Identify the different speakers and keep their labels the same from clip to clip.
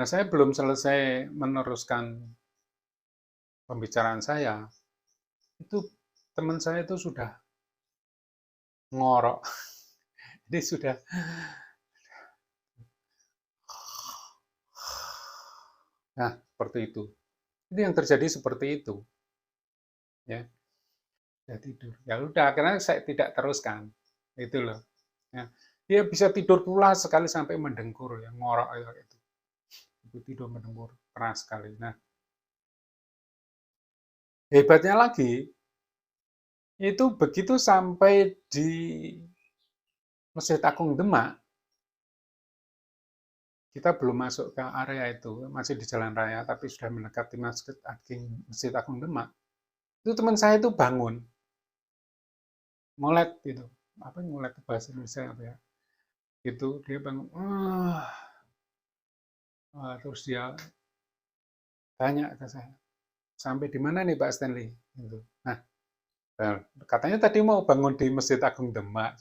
Speaker 1: Nah, saya belum selesai meneruskan pembicaraan saya, itu teman saya itu sudah ngorok. Jadi sudah, nah seperti itu. Itu yang terjadi seperti itu, ya. Ya tidur. Ya udah, akhirnya saya tidak teruskan. Itu loh. Ya. Dia bisa tidur pula sekali sampai mendengkur, ya ngorok itu. Itu tidur mendengkur keras sekali. Nah, hebatnya lagi itu begitu sampai di Masjid Agung Demak, kita belum masuk ke area itu, masih di jalan raya, tapi sudah mendekati Masjid Agung Demak. Itu teman saya itu bangun, ngolet gitu. Apa ngolet bahasa Indonesia apa ya? Itu dia bangun, terus dia tanya ke saya, sampai di mana nih Pak Stanley? Gitu. Nah, katanya tadi mau bangun di Masjid Agung Demak.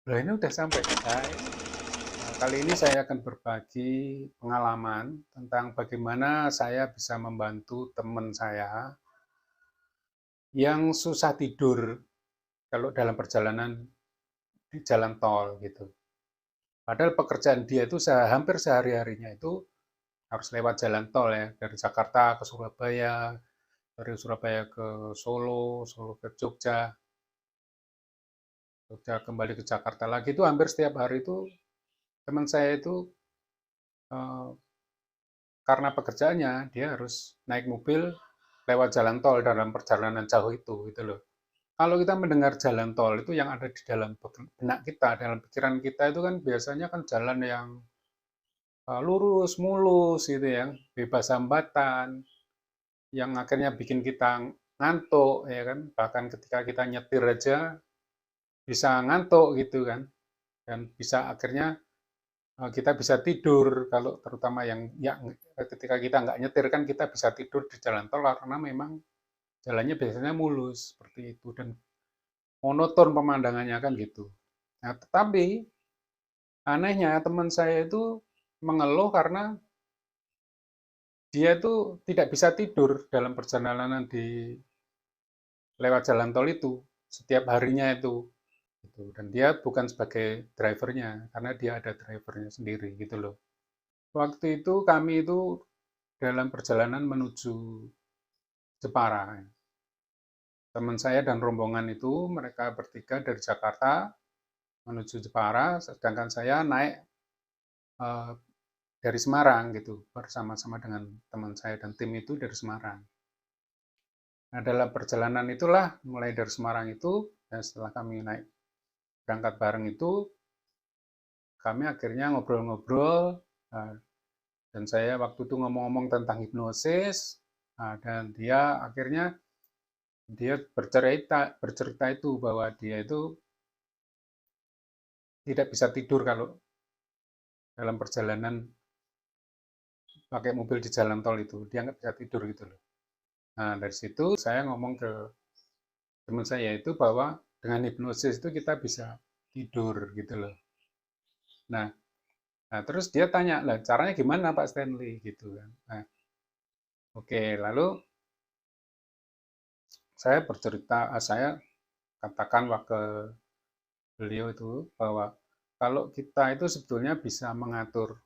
Speaker 1: Lah ini udah sampai. Nah, kali ini saya akan berbagi pengalaman tentang bagaimana saya bisa membantu teman saya yang susah tidur kalau dalam perjalanan di jalan tol gitu. Padahal pekerjaan dia itu hampir sehari-harinya itu harus lewat jalan tol ya, dari Jakarta ke Surabaya, dari Surabaya ke Solo, Solo ke Jogja, Jogja kembali ke Jakarta lagi itu hampir setiap hari itu teman saya itu eh, karena pekerjaannya dia harus naik mobil lewat jalan tol dalam perjalanan jauh itu gitu loh. Kalau kita mendengar jalan tol itu yang ada di dalam benak kita, dalam pikiran kita itu kan biasanya kan jalan yang lurus, mulus gitu ya, bebas hambatan, yang akhirnya bikin kita ngantuk ya kan. Bahkan ketika kita nyetir aja bisa ngantuk gitu kan. Dan bisa akhirnya kita bisa tidur kalau terutama yang ketika kita nggak nyetir kan kita bisa tidur di jalan tol karena memang jalannya biasanya mulus seperti itu dan monoton pemandangannya kan gitu. Nah, tetapi anehnya teman saya itu mengeluh karena dia itu tidak bisa tidur dalam perjalanan di lewat jalan tol itu setiap harinya itu gitu. Dan dia bukan sebagai drivernya karena dia ada drivernya sendiri gitu loh. Waktu itu kami itu dalam perjalanan menuju Jepara. Teman saya dan rombongan itu mereka bertiga dari Jakarta menuju Jepara, sedangkan saya naik eh, dari Semarang gitu bersama-sama dengan teman saya dan tim itu dari Semarang. Nah, dalam perjalanan itulah mulai dari Semarang itu dan setelah kami naik berangkat bareng itu kami akhirnya ngobrol-ngobrol dan saya waktu itu ngomong-ngomong tentang hipnosis dan dia akhirnya dia bercerita itu bahwa dia itu tidak bisa tidur kalau dalam perjalanan pakai mobil di jalan tol itu dia nggak bisa tidur gitu loh. Nah dari situ saya ngomong ke teman saya itu bahwa dengan hipnosis itu kita bisa tidur gitu loh. Nah, nah terus dia tanya lah caranya gimana Pak Stanley gitu kan. Nah, oke lalu saya bercerita, saya katakan ke beliau itu bahwa kalau kita itu sebetulnya bisa mengatur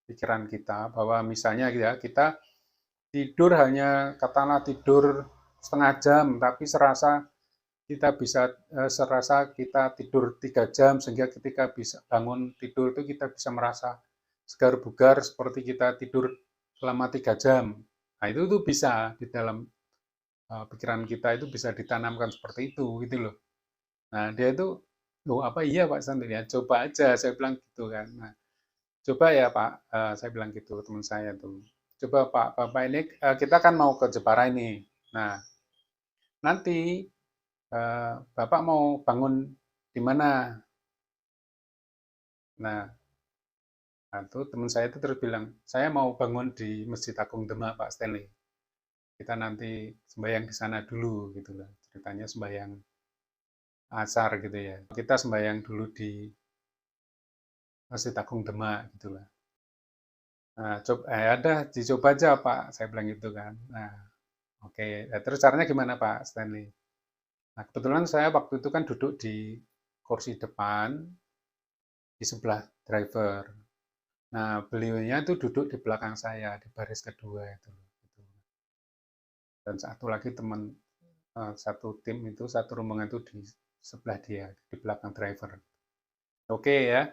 Speaker 1: pikiran kita bahwa misalnya ya kita tidur hanya katakanlah tidur setengah jam tapi serasa kita tidur 3 jam sehingga ketika bisa bangun tidur itu kita bisa merasa segar bugar seperti kita tidur selama 3 jam. Nah itu tuh bisa di dalam pikiran kita itu bisa ditanamkan seperti itu gitu loh. Nah dia itu, loh apa iya Pak Santi ya coba aja saya bilang gitu kan. Nah coba ya Pak, saya bilang gitu teman saya tuh. Coba Pak, Bapak ini kita kan mau ke Jepara ini. Nah nanti Bapak mau bangun di mana? Nah, itu teman saya itu terus bilang, saya mau bangun di Masjid Agung Demak Pak Stanley. Kita nanti sembahyang di sana dulu gitu lah. Ceritanya sembahyang asar gitu ya. Kita sembahyang dulu di Masjid Agung Demak gitu lah. Nah, ada dicoba aja Pak, saya bilang gitu kan. Nah, oke. Nah, terus caranya gimana Pak Stanley? Nah, kebetulan saya waktu itu kan duduk di kursi depan, di sebelah driver. Nah, beliaunya itu duduk di belakang saya, di baris kedua itu. Gitu. Dan satu lagi teman, satu tim itu, satu rombongan itu di sebelah dia, di belakang driver. Oke ya,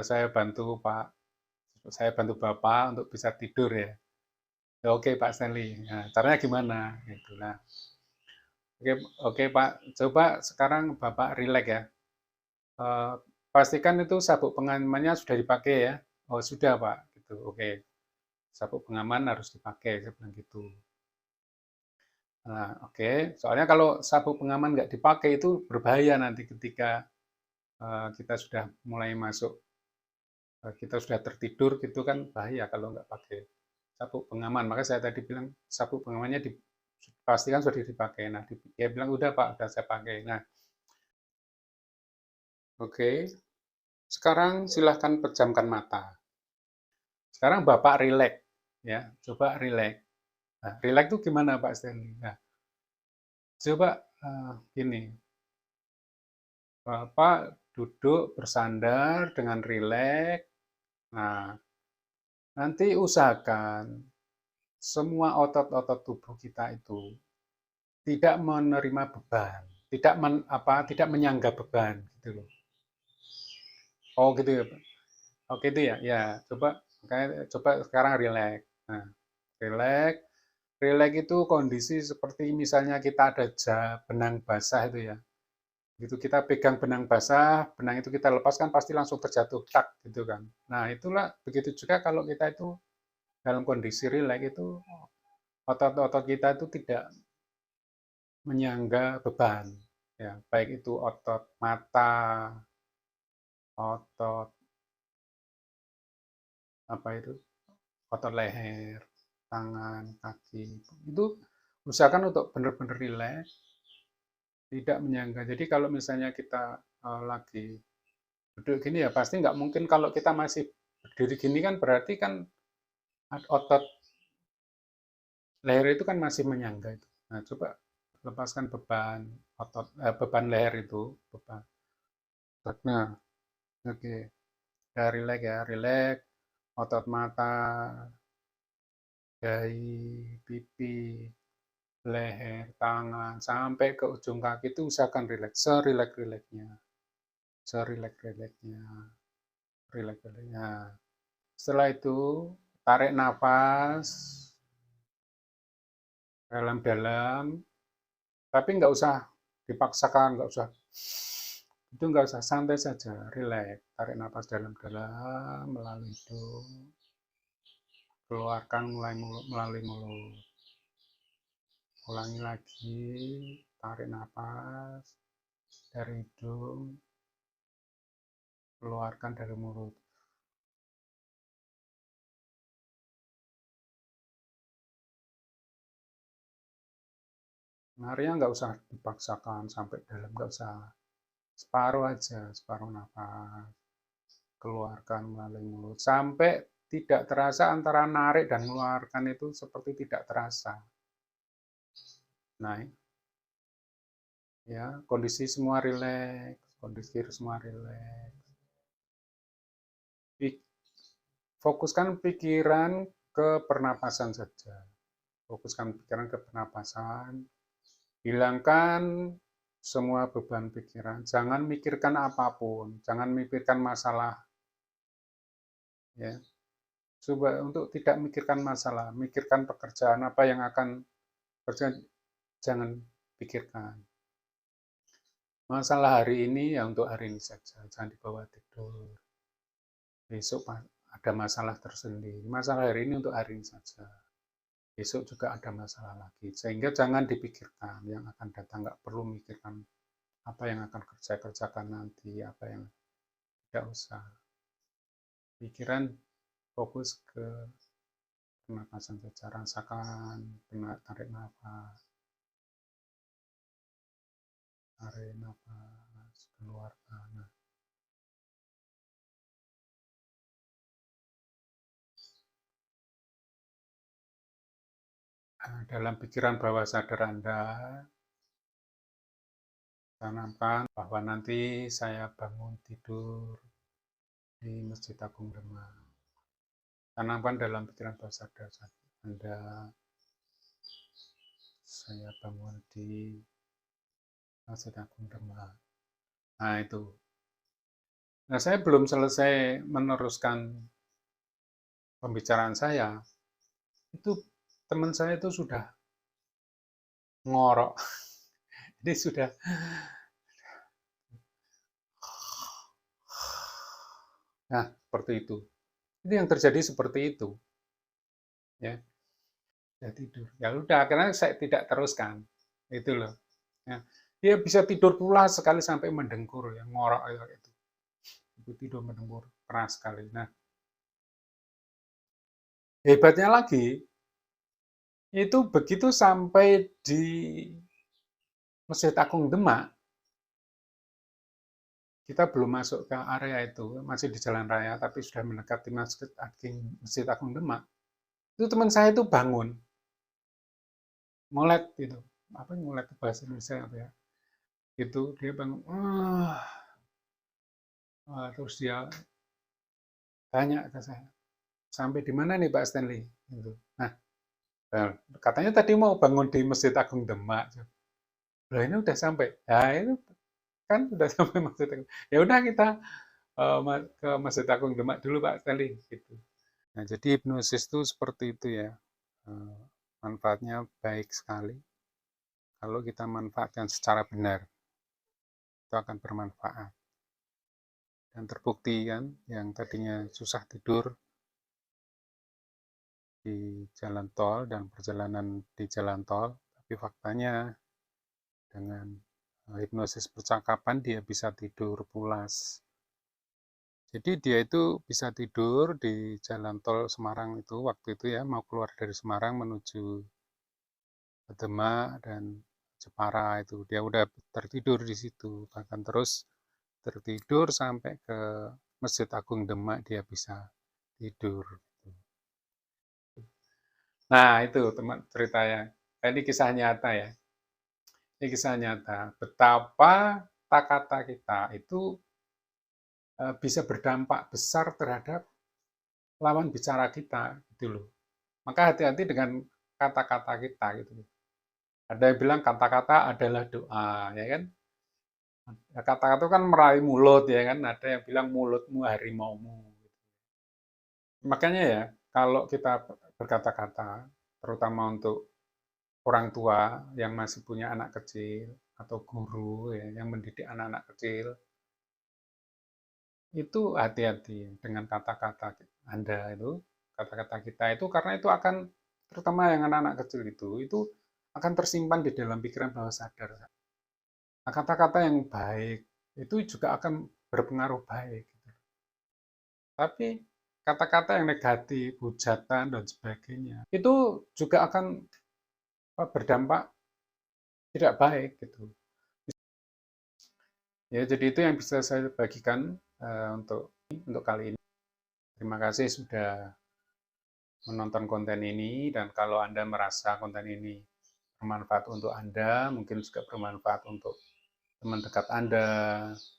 Speaker 1: saya bantu Pak, saya bantu Bapak untuk bisa tidur ya. Ya, oke Pak Stanley. Nah, caranya gimana? Gitu. Nah, oke, oke Pak. Coba sekarang Bapak rileks ya. Eh, pastikan itu sabuk pengamannya sudah dipakai ya. Oh sudah Pak. Gitu. Oke. Sabuk pengaman harus dipakai. Saya bilang gitu. Nah, oke. Soalnya kalau sabuk pengaman nggak dipakai itu berbahaya nanti ketika kita sudah mulai masuk, kita sudah tertidur gitu kan bahaya kalau nggak pakai sabuk pengaman. Maka saya tadi bilang sabuk pengamannya pastikan sudah dipakai. Nah, dia bilang udah Pak, udah saya pakai. Nah, oke. Sekarang silahkan pejamkan mata. Sekarang Bapak rileks, ya. Coba rileks. Nah, rileks itu gimana Pak Stanley? Nah, coba gini, Bapak duduk bersandar dengan rileks. Nah, nanti usahakan semua otot-otot tubuh kita itu tidak menerima beban, tidak menyangga beban gitu loh. Oh gitu ya, Pak. Oke itu ya. Ya, coba sekarang rileks. Nah, rileks. Rileks itu kondisi seperti misalnya kita ada benang basah itu ya. Gitu kita pegang benang basah, benang itu kita lepaskan pasti langsung terjatuh tak gitu kan. Nah, itulah begitu juga kalau kita itu dalam kondisi rileks itu otot-otot kita itu tidak menyangga beban. Ya, baik itu otot mata, otot apa itu? Otot leher, tangan, kaki. Itu usahakan untuk benar-benar rileks, tidak menyangga. Jadi kalau misalnya kita lagi duduk gini ya pasti nggak mungkin kalau kita masih berdiri gini kan berarti kan otot leher itu kan masih menyangga itu. Nah, coba lepaskan beban leher itu, beban. Nah, oke. Ya rileks ya, rileks. Otot mata, dahi, pipi, leher, tangan, sampai ke ujung kaki itu usahakan rileks, serileks-rileksnya, serileks-rileksnya, rileks-rileksnya. Setelah itu, tarik nafas dalam-dalam, tapi nggak usah dipaksakan, nggak usah, itu nggak usah, santai saja, rileks. Tarik nafas dalam-dalam melalui hidung, keluarkan melalui mulut. Ulangi lagi, tarik nafas dari hidung, keluarkan dari mulut. Narinya nggak usah dipaksakan sampai dalam, nggak usah. Separuh aja, separuh nafas. Keluarkan melalui mulut. Sampai tidak terasa antara narik dan mengeluarkan itu seperti tidak terasa. Nah, ya, kondisi semua rileks, kondisi semua rileks. Fokuskan pikiran ke pernapasan saja. Fokuskan pikiran ke pernapasan. Hilangkan semua beban pikiran. Jangan mikirkan apapun. Jangan mikirkan masalah. Ya, coba untuk tidak mikirkan masalah. Mikirkan pekerjaan apa yang akan kerja. Jangan pikirkan. Masalah hari ini ya untuk hari ini saja. Jangan dibawa tidur. Besok ada masalah tersendiri. Masalah hari ini untuk hari ini saja. Besok juga ada masalah lagi. Sehingga jangan dipikirkan yang akan datang. Nggak perlu mikirkan apa yang akan kerjakan nanti, apa yang tidak usah. Pikiran fokus ke pernapasan saja. Rasakan, tarik nafas, tarik nafas, keluarkan. dalam pikiran bawah sadar Anda, tanamkan bahwa nanti saya bangun tidur di Masjid Agung Demak. Tanamkan dalam pikiran bawah sadar Anda, saya bangun di Masjid Agung Demak. Nah itu. Nah saya belum selesai meneruskan pembicaraan saya, itu teman saya itu sudah ngorok. Jadi sudah nah seperti itu. Itu yang terjadi seperti itu. Ya, ya tidur. Ya udah, akhirnya saya tidak teruskan. Itu loh. Ya. Dia bisa tidur pula sekali sampai mendengkur, ya ngorok itu. Itu tidur mendengkur keras sekali. Nah, hebatnya lagi itu begitu sampai di Masjid Agung Demak, kita belum masuk ke area itu, masih di jalan raya, tapi sudah mendekati Masjid Agung Demak. Itu teman saya itu bangun, ngolet gitu. Apa ngolet bahasa Indonesia apa ya? Itu dia bangun, terus dia tanya ke saya, sampai di mana nih Pak Stanley? Gitu. Nah, katanya tadi mau bangun di Masjid Agung Demak. Loh ini udah sampai. Ya itu kan udah sampai Masjid Agung. Ya udah kita ke Masjid Agung Demak dulu Pak Stanley. Gitu. Nah, jadi hipnosis itu seperti itu ya. Manfaatnya baik sekali. Kalau kita manfaatkan secara benar, itu akan bermanfaat. Dan terbukti kan, yang tadinya susah tidur di jalan tol dan perjalanan di jalan tol, tapi faktanya dengan hipnosis percakapan dia bisa tidur pulas. Jadi dia itu bisa tidur di jalan tol Semarang itu waktu itu ya, mau keluar dari Semarang menuju Demak dan Jepara itu. Dia udah tertidur di situ, bahkan terus tertidur sampai ke Masjid Agung Demak dia bisa tidur. Nah itu teman ceritanya. Ini kisah nyata ya. Ini kisah nyata. Betapa kata-kata kita itu bisa berdampak besar terhadap lawan bicara kita gitu loh. Maka hati-hati dengan kata-kata kita gitu. Ada yang bilang kata-kata adalah doa, ya kan? Kata-kata kan meraih mulut, ya kan? Ada yang bilang mulutmu harimaumu. Makanya ya, kalau kita berkata-kata, terutama untuk orang tua yang masih punya anak kecil atau guru ya, yang mendidik anak-anak kecil, itu hati-hati dengan kata-kata Anda itu, kata-kata kita itu karena itu akan terutama yang anak-anak kecil itu akan tersimpan di dalam pikiran bawah sadar. Nah, kata-kata yang baik itu juga akan berpengaruh baik. Tapi kata-kata yang negatif, hujatan dan sebagainya itu juga akan berdampak tidak baik gitu. Ya, jadi itu yang bisa saya bagikan untuk kali ini. Terima kasih sudah menonton konten ini dan kalau Anda merasa konten ini bermanfaat untuk Anda, mungkin juga bermanfaat untuk teman dekat Anda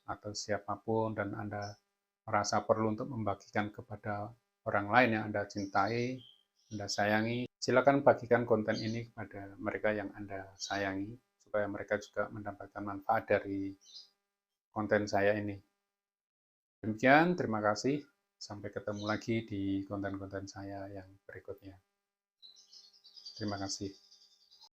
Speaker 1: atau siapapun dan Anda merasa perlu untuk membagikan kepada orang lain yang Anda cintai, Anda sayangi, silakan bagikan konten ini kepada mereka yang Anda sayangi supaya mereka juga mendapatkan manfaat dari konten saya ini. Demikian, terima kasih. Sampai ketemu lagi di konten-konten saya yang berikutnya. Terima kasih.